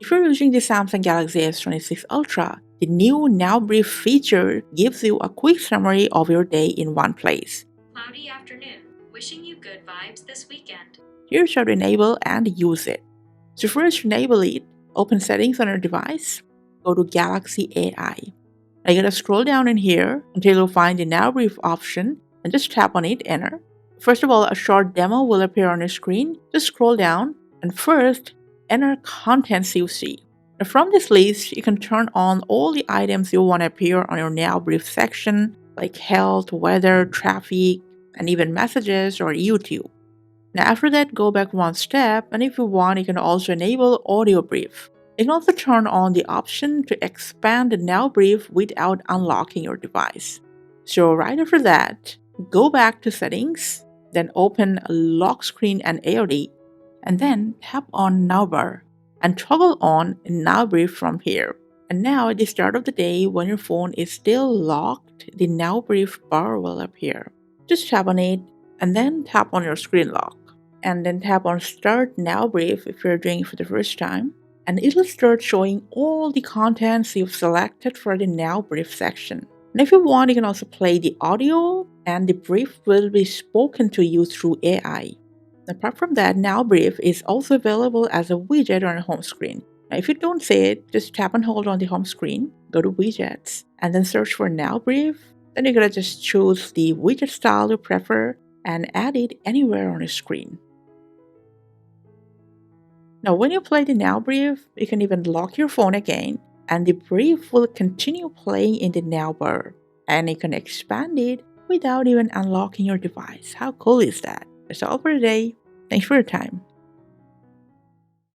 If you're using the Samsung Galaxy S26 Ultra, the new Now Brief feature gives you a quick summary of your day in one place. Cloudy afternoon. Wishing you good vibes this weekend. Here's how to enable and use it. So first, enable it. Open Settings on your device. Go to Galaxy AI. Now you're going to scroll down in here until you'll find the Now Brief option and just tap on it, enter. First of all, a short demo will appear on your screen. Just scroll down and first, enter contents you see. Now from this list, you can turn on all the items you want to appear on your Now Brief section, like health, weather, traffic, and even messages or YouTube. Now after that, go back one step, and if you want, you can also enable Audio Brief. You can also turn on the option to expand the Now Brief without unlocking your device. So right after that, go back to Settings, then open Lock Screen and AOD, and then tap on Now Bar and toggle on Now Brief from here. And now at the start of the day, when your phone is still locked, the Now Brief bar will appear. Just tap on it and then tap on your screen lock. And then tap on Start Now Brief if you're doing it for the first time. And it'll start showing all the contents you've selected for the Now Brief section. And if you want, you can also play the audio, and the brief will be spoken to you through AI. Apart from that, Now Brief is also available as a widget on your home screen. Now, if you don't see it, just tap and hold on the home screen, go to Widgets, and then search for Now Brief. Then you're going to just choose the widget style you prefer and add it anywhere on your screen. Now, when you play the Now Brief, you can even lock your phone again, and the brief will continue playing in the Now bar, and you can expand it without even unlocking your device. How cool is that? That's all for today. Thanks for your time.